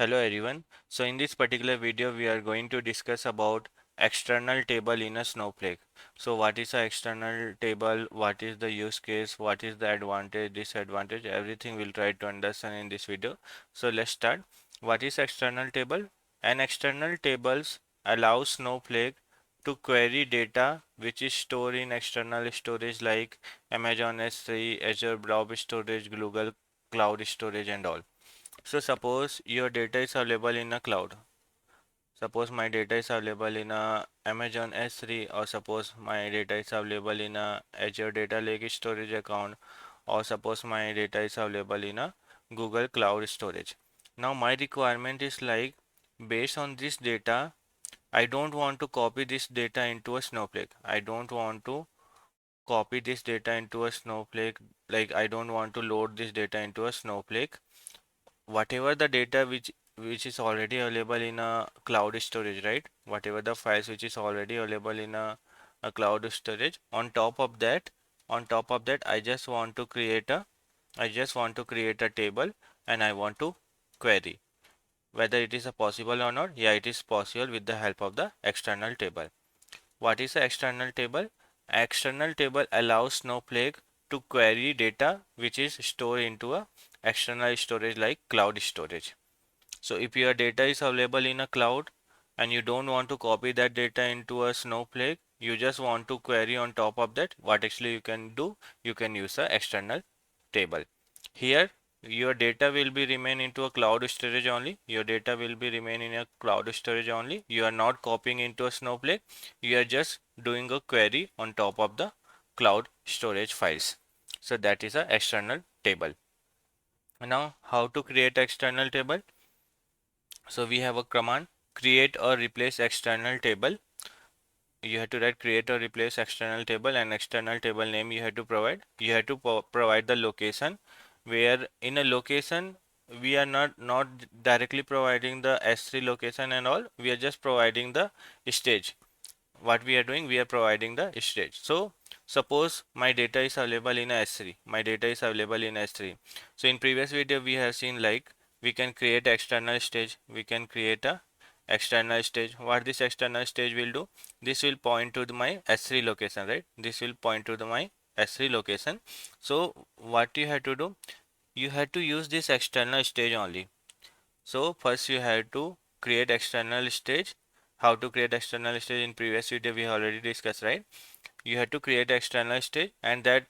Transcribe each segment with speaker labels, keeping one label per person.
Speaker 1: Hello everyone. So in this particular video we are going to discuss about external table in a Snowflake. So what is an external table, what is the use case, what is the advantage, disadvantage, everything we'll try to understand in this video. So let's start. What is external table? An external tables allows Snowflake to query data which is stored in external storage like Amazon S3, Azure Blob Storage, Google Cloud Storage and all. So suppose your data is available in a cloud. Suppose my data is available in a Amazon S3, or suppose my data is available in a Azure Data Lake storage account, or suppose my data is available in a Google Cloud Storage. Now my requirement is like, based on this data, I don't want to copy this data into a Snowflake. I don't want to copy this data into a Snowflake. Like I don't want to load this data into a Snowflake. Whatever the data which is already available in a cloud storage, right? Whatever the files which is already available in a cloud storage, on top of that I just want to create a table, and I want to query whether it is a possible or not. Yeah, it is possible with the help of the external table. What is the external table? External table allows Snowflake to query data which is stored into a external storage like cloud storage. So if your data is available in a cloud and you don't want to copy that data into a Snowflake, you just want to query on top of that, what actually you can do, you can use a external table. Here your data will be remain into a cloud storage only. Your data will be remain in a cloud storage only. You are not copying into a Snowflake. You are just doing a query on top of the cloud storage files. So that is a external table. Now how to create external table? So we have a command, create or replace external table. You have to write create or replace external table, and external table name you have to provide. You have to provide the location, where in a location we are not directly providing the S3 location and all. We are just providing the stage. What we are doing, we are providing the stage. So suppose my data is available in S3. My data is available in S3. So in previous video we have seen like we can create external stage. We can create a external stage. What this external stage will do? This will point to my S3 location, right? This will point to my S3 location. So what you have to do? You have to use this external stage only. So first you have to create external stage. How to create external stage in previous video we already discussed, right? You have to create external stage, and that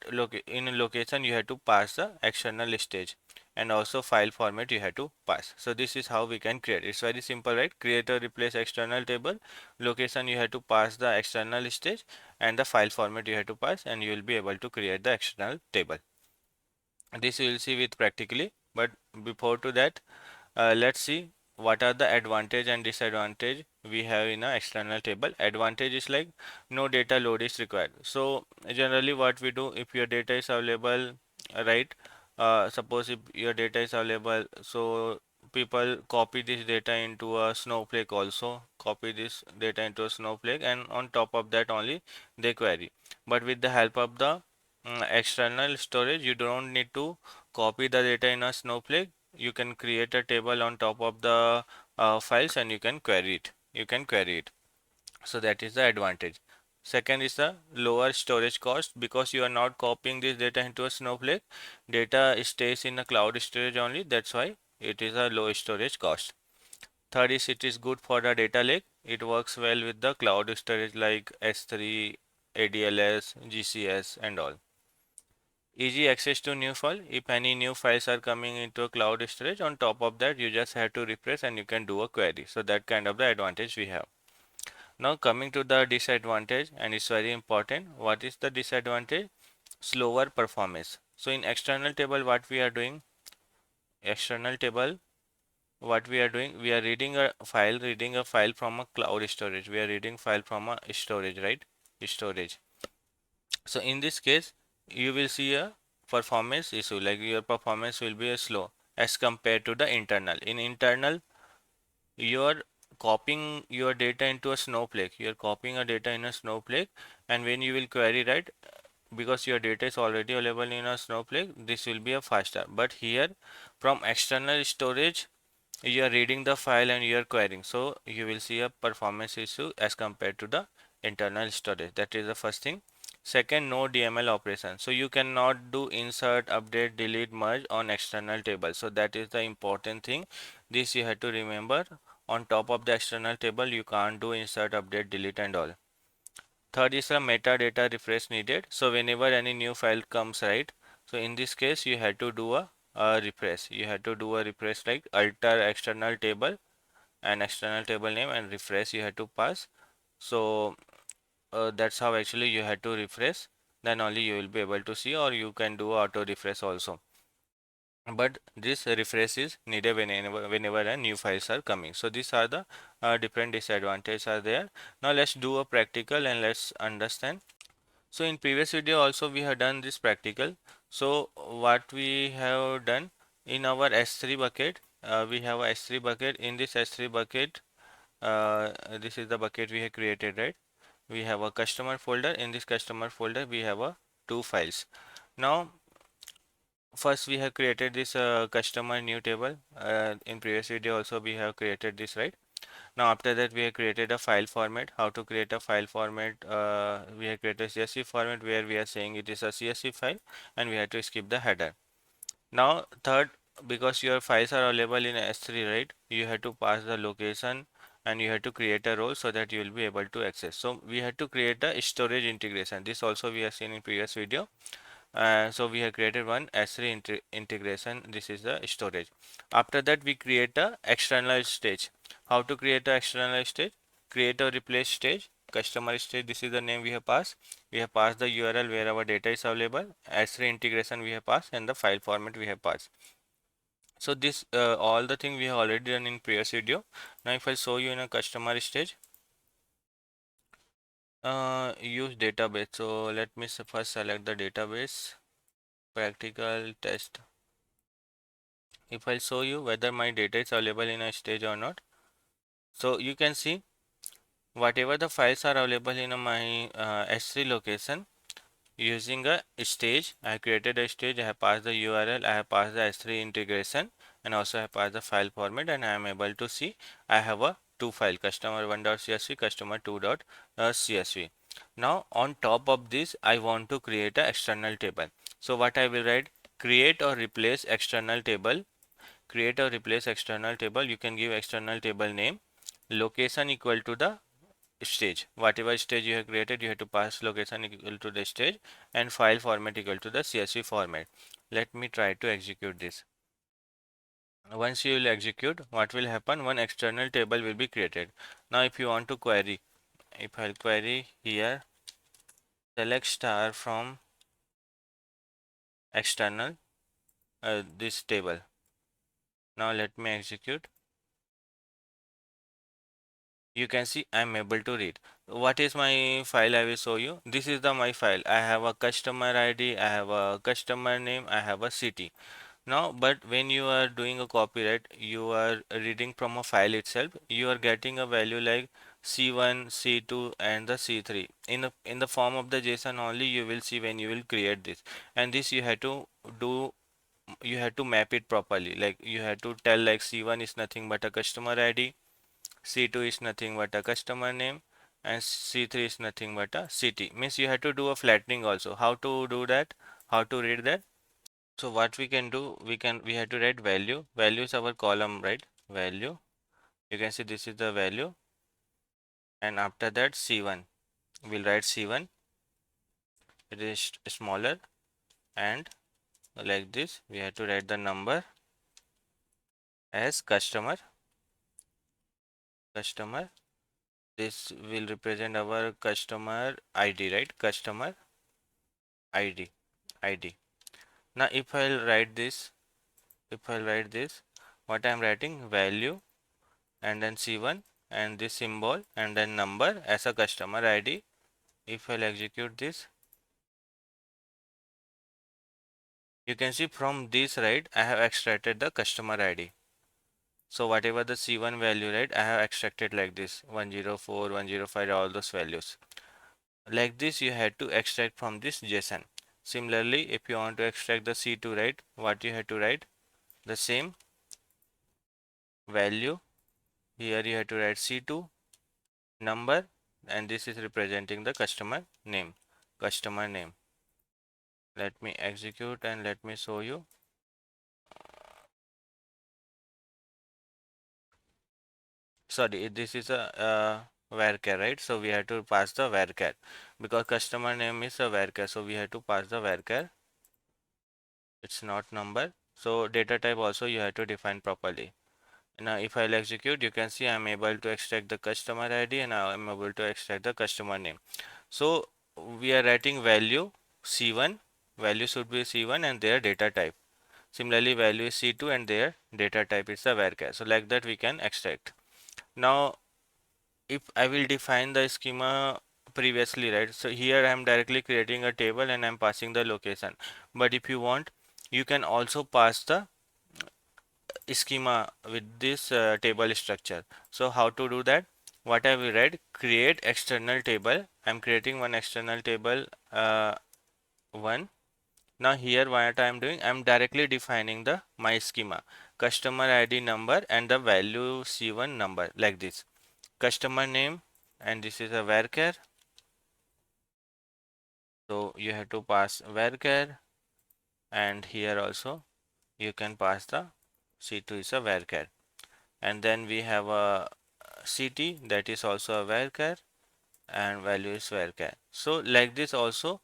Speaker 1: in a location you have to pass the external stage, and also file format you have to pass. So this is how we can create. It's very simple, right? Create or replace external table, location you have to pass the external stage, and the file format you have to pass, and you will be able to create the external table. This you will see with practically, but before to that, let's see what are the advantage and disadvantage we have in an external table. Advantage is like no data load is required. So generally what we do, if your data is available, right? Suppose if your data is available, so people copy this data into a Snowflake, also copy this data into a Snowflake, and on top of that only they query. But with the help of the external storage, you don't need to copy the data in a Snowflake. You can create a table on top of the files, and you can query it. So that is the advantage. Second is the lower storage cost, because you are not copying this data into a Snowflake. Data stays in a cloud storage only. That's why it is a low storage cost. Third is it is good for the data lake. It works well with the cloud storage like S3, ADLS, GCS and all. Easy access to new file. If any new files are coming into a cloud storage, on top of that you just have to refresh and you can do a query. So that kind of the advantage we have. Now coming to the disadvantage, and it's very important. What is the disadvantage? Slower performance. So in external table what we are doing? External table what we are doing? We are reading a file from a cloud storage. We are reading file from a storage, right? Storage. So in this case, you will see a performance issue, like your performance will be slow as compared to the internal. In internal, you are copying your data into a Snowflake. You are copying a data in a Snowflake, and when you will query, right, because your data is already available in a Snowflake, this will be a faster. But here, from external storage, you are reading the file and you are querying, so you will see a performance issue as compared to the internal storage. That is the first thing. Second, no DML operation, so you cannot do insert, update, delete, merge on external table. So that is the important thing. This you have to remember. On top of the external table you can't do insert, update, delete and all. Third is a metadata refresh needed. So whenever any new file comes, right? So in this case, you had to do a refresh. You had to do a refresh like alter external table and external table name and refresh you had to pass. So that's how actually you had to refresh. Then only you will be able to see, or you can do auto refresh also. But this refresh is needed whenever a new files are coming. So these are the different disadvantages are there. Now let's do a practical and let's understand. So in previous video also we have done this practical. So what we have done in our S3 bucket, we have a S3 bucket. In this S3 bucket, this is the bucket we have created, right? We have a customer folder. In this customer folder, we have a two files. Now, first we have created this customer new table. In previous video also we have created this, right? Now after that we have created a file format. How to create a file format? We have created a CSV format where we are saying it is a CSV file and we have to skip the header. Now third, because your files are available in S3, right? You have to pass the location and you have to create a role so that you will be able to access. So we had to create a storage integration. This also we have seen in previous video. So we have created one S3 integration. This is the storage. After that we create a external stage. How to create a external stage? Create a replace stage, customer stage. This is the name we have passed. We have passed the URL where our data is available. S3 integration we have passed and the file format we have passed. So this all the thing we have already done in previous video. Now if I show you in a customer stage, use database. So let me first select the database, practical test. If I show you whether my data is available in a stage or not. So you can see whatever the files are available in my S3 location using a stage. I have created a stage, I have passed the URL, I have passed the S3 integration and also I have passed the file format and I am able to see I have a two file customer1.csv, customer2.csv. Now on top of this I want to create an external table. So what I will write, create or replace external table. Create or replace external table. You can give external table name, location equal to the stage. Whatever stage you have created, you have to pass location equal to the stage and file format equal to the CSV format. Let me try to execute this. Once you will execute, what will happen? One external table will be created. Now if you want to query, if I'll query here, select star from external this table. Now let me execute. You can see I'm able to read. What is my file? I will show you. This is the my file. I have a customer ID, I have a customer name, I have a city. Now, but when you are doing a copyright, you are reading from a file itself. You are getting a value like C1, C2, and the C3 in the form of the JSON only. You will see when you will create this, and this you have to do. You have to map it properly. Like you have to tell like C1 is nothing but a customer ID. C2 is nothing but a customer name and C3 is nothing but a city. Means you have to do a flattening also. How to do that? How to read that? So what we can do, we have to write value. Value is our column, right? Value. You can see this is the value. And after that C1. We'll write C1. It is smaller and like this. We have to write the number as customer. Customer. This will represent our customer ID, right? Customer ID. ID. Now if I'll write this, what I'm writing value and then C1 and this symbol and then number as a customer ID. If I'll execute this, you can see from this, right, I have extracted the customer ID. So whatever the C1 value, right, I have extracted like this 104, 105, all those values. Like this, you had to extract from this JSON. Similarly, if you want to extract the C2, right, what you have to write? The same value. Here you have to write C2 number, and this is representing the customer name. Customer name. Let me execute and let me show you. Sorry, this is a varchar, right? So we have to pass the varchar because customer name is a varchar, so we have to pass the varchar. It's not number. So data type also you have to define properly. Now if I'll execute, you can see I'm able to extract the customer ID and I'm able to extract the customer name. So we are writing value C1, value should be C1 and their data type. Similarly, value is C2 and their data type is the varchar. So like that we can extract. Now if I will define the schema previously, right? So here I am directly creating a table and I'm passing the location. But if you want, you can also pass the schema with this table structure. So how to do that? What I will write, create external table. I'm creating one external table, one. Now here what I am doing, I'm directly defining the my schema, customer ID number and the value C1 number like this. Customer name, and this is a varchar. So you have to pass varchar, and here also you can pass the C2 is a varchar. And then we have a CT, that is also a varchar, and value is varchar. So like this also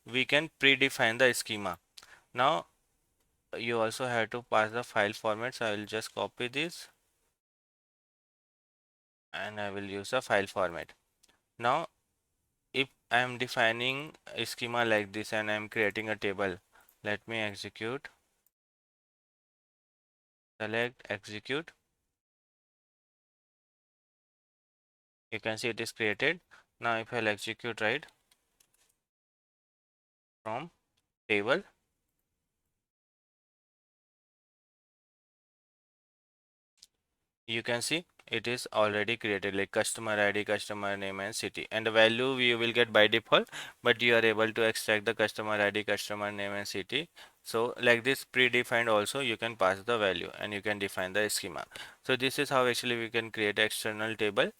Speaker 1: we can predefine the schema. Now you also have to pass the file format. So I will just copy this and I will use a file format. Now if I am defining a schema like this and I am creating a table, let me execute, select, execute. You can see it is created. Now if I'll execute, right, from table, you can see it is already created like customer ID, customer name and city, and the value you will get by default, but you are able to extract the customer ID, customer name and city. So like this predefined also you can pass the value and you can define the schema. So this is how actually we can create external table,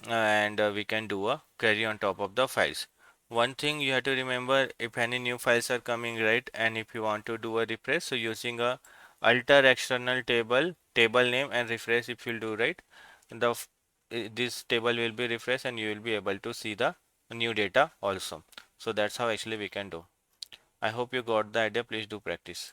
Speaker 1: and we can do a query on top of the files. One thing you have to remember, if any new files are coming, right, and if you want to do a refresh, so using a alter external table name and refresh, if you'll do, right, this table will be refreshed and you will be able to see the new data also. So that's how actually we can do. I hope you got the idea. Please do practice.